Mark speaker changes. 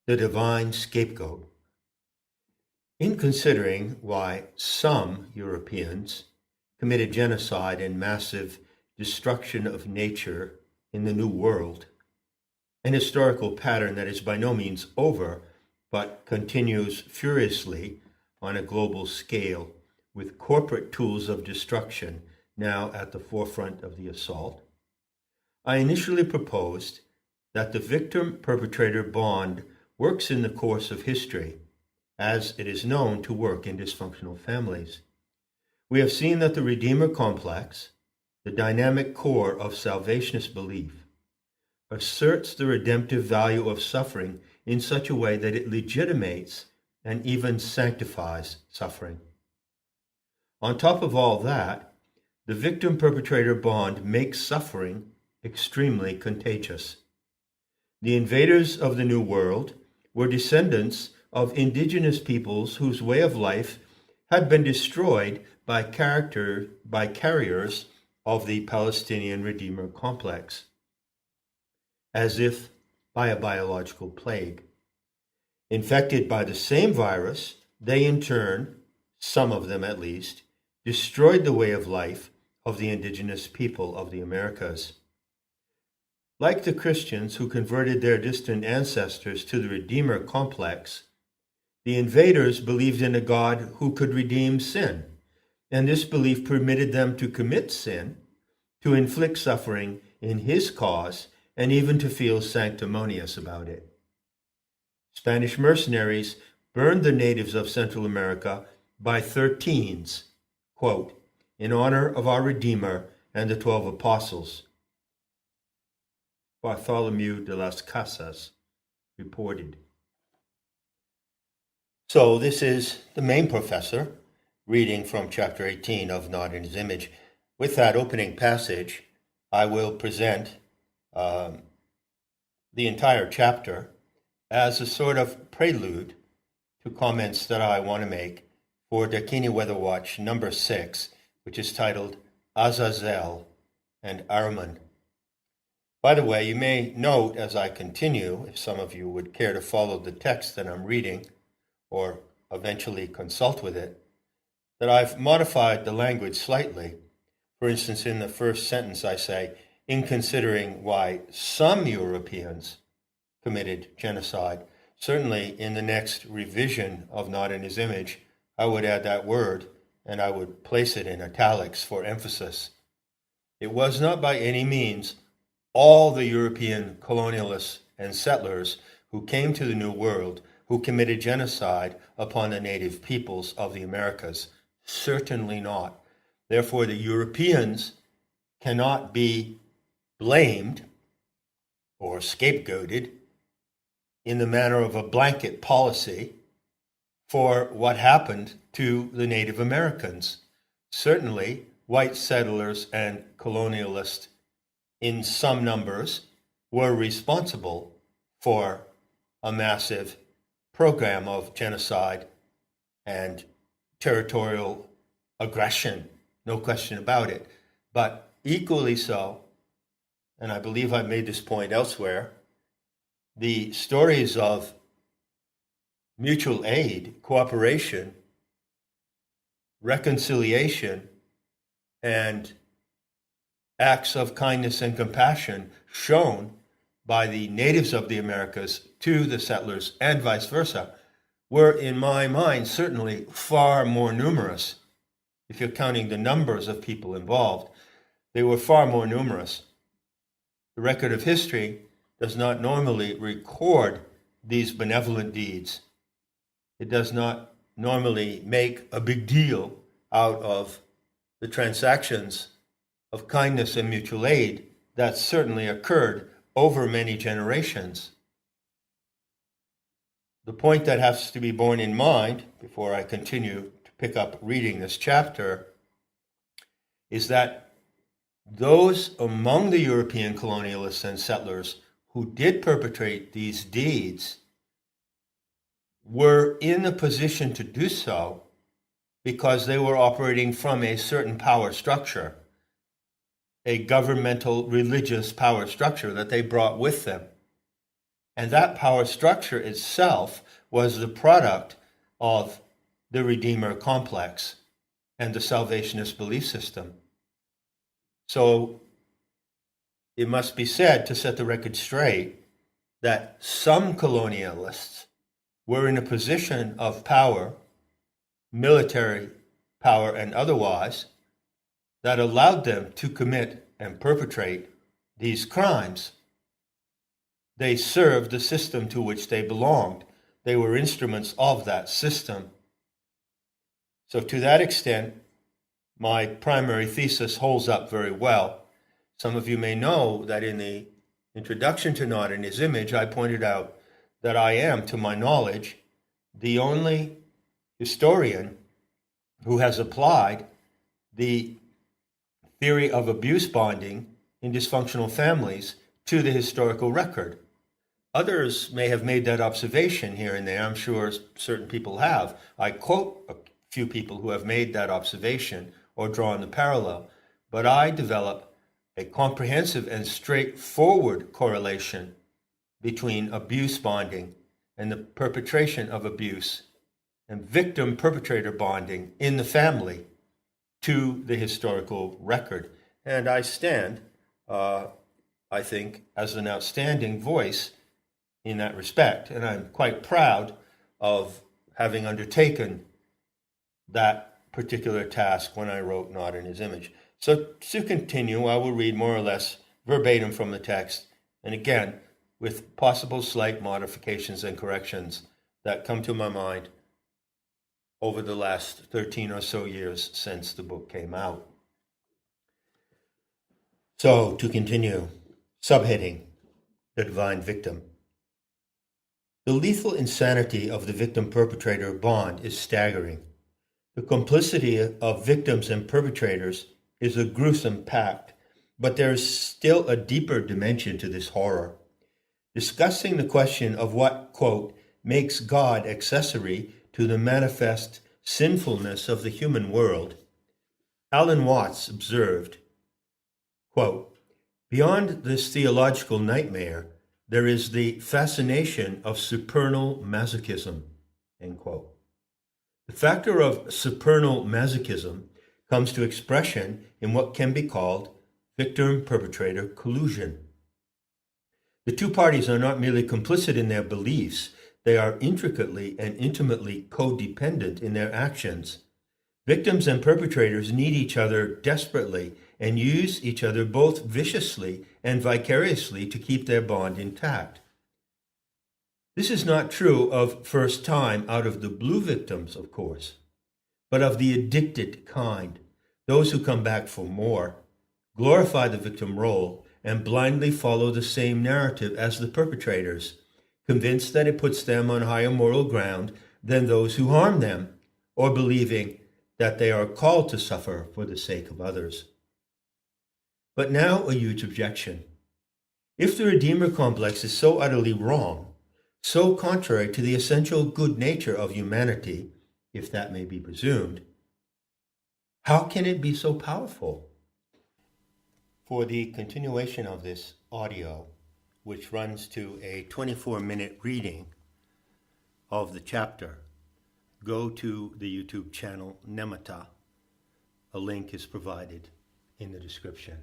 Speaker 1: The divine scapegoat. In considering why some Europeans committed genocide and massive destruction of nature in the New World, an historical pattern that is by no means over, but continues furiously on a global scale, with corporate tools of destruction now at the forefront of the assault, I initially proposed that the victim-perpetrator bond works in the course of history, as it is known to work in dysfunctional families. We have seen that the Redeemer complex, the dynamic core of salvationist belief, asserts the redemptive value of suffering in such a way that it legitimates and even sanctifies suffering. On top of all that, the victim-perpetrator bond makes suffering extremely contagious. The invaders of the New World were descendants of indigenous peoples whose way of life had been destroyed by carriers of the Palestinian Redeemer complex, as if by a biological plague. Infected by the same virus, they in turn, some of them at least, destroyed the way of life of the indigenous people of the Americas. Like the Christians who converted their distant ancestors to the Redeemer complex, the invaders believed in a God who could redeem sin, and this belief permitted them to commit sin, to inflict suffering in his cause, and even to feel sanctimonious about it. Spanish mercenaries burned the natives of Central America by 13s, quote, in honor of our Redeemer and the 12 apostles. Bartholomew de las Casas reported. So this is the main professor reading from chapter 18 of Not in His Image. With that opening passage, I will present the entire chapter as a sort of prelude to comments that I want to make for Dakini Weather Watch number 6, which is titled Azazel and Arman. By the way, you may note as I continue, if some of you would care to follow the text that I'm reading, or eventually consult with it, that I've modified the language slightly. For instance, in the first sentence I say, in considering why some Europeans committed genocide. Certainly in the next revision of Not in His Image, I would add that word and I would place it in italics for emphasis. It was not by any means all the European colonialists and settlers who came to the New World who committed genocide upon the native peoples of the Americas. Certainly not. Therefore, the Europeans cannot be blamed or scapegoated in the manner of a blanket policy for what happened to the Native Americans. Certainly, white settlers and colonialists in some numbers were responsible for a massive program of genocide and territorial aggression, no question about it. But equally so, and I believe I've made this point elsewhere, the stories of mutual aid, cooperation, reconciliation, and acts of kindness and compassion shown by the natives of the Americas to the settlers and vice versa were, in my mind, certainly far more numerous. If you're counting the numbers of people involved, they were far more numerous. The record of history does not normally record these benevolent deeds. It does not normally make a big deal out of the transactions of kindness and mutual aid that certainly occurred over many generations. The point that has to be borne in mind before I continue to pick up reading this chapter is that those among the European colonialists and settlers who did perpetrate these deeds were in a position to do so because they were operating from a certain power structure, a governmental religious power structure that they brought with them. And that power structure itself was the product of the Redeemer complex and the salvationist belief system. So it must be said, to set the record straight, that some colonialists were in a position of power, military power and otherwise, that allowed them to commit and perpetrate these crimes. They served the system to which they belonged. They were instruments of that system. So to that extent, my primary thesis holds up very well. Some of you may know that in the introduction to Not in His Image, I pointed out that I am, to my knowledge, the only historian who has applied the theory of abuse bonding in dysfunctional families to the historical record. Others may have made that observation here and there. I'm sure certain people have. I quote a few people who have made that observation or drawn the parallel, but I develop a comprehensive and straightforward correlation between abuse bonding and the perpetration of abuse and victim-perpetrator bonding in the family to the historical record. And I stand, I think, as an outstanding voice in that respect. And I'm quite proud of having undertaken that particular task when I wrote Not in His Image. So to continue, I will read more or less verbatim from the text, and again, with possible slight modifications and corrections that come to my mind over the last 13 or so years since the book came out. So to continue, subheading, The Divine Victim. The lethal insanity of the victim-perpetrator bond is staggering. The complicity of victims and perpetrators is a gruesome pact, but there is still a deeper dimension to this horror. Discussing the question of what, quote, makes God accessory to the manifest sinfulness of the human world, Alan Watts observed, quote, beyond this theological nightmare, there is the fascination of supernal masochism, end quote. The factor of supernal masochism comes to expression in what can be called victim-perpetrator collusion. The two parties are not merely complicit in their beliefs, they are intricately and intimately codependent in their actions. Victims and perpetrators need each other desperately and use each other both viciously and vicariously to keep their bond intact. This is not true of first-time out-of-the-blue victims, of course, but of the addicted kind, those who come back for more, glorify the victim role, and blindly follow the same narrative as the perpetrators, convinced that it puts them on higher moral ground than those who harm them, or believing that they are called to suffer for the sake of others. But now a huge objection. If the Redeemer complex is so utterly wrong, so contrary to the essential good nature of humanity, if that may be presumed, how can it be so powerful? For the continuation of this audio, which runs to a 24-minute reading of the chapter, go to the YouTube channel Nemata. A link is provided in the description.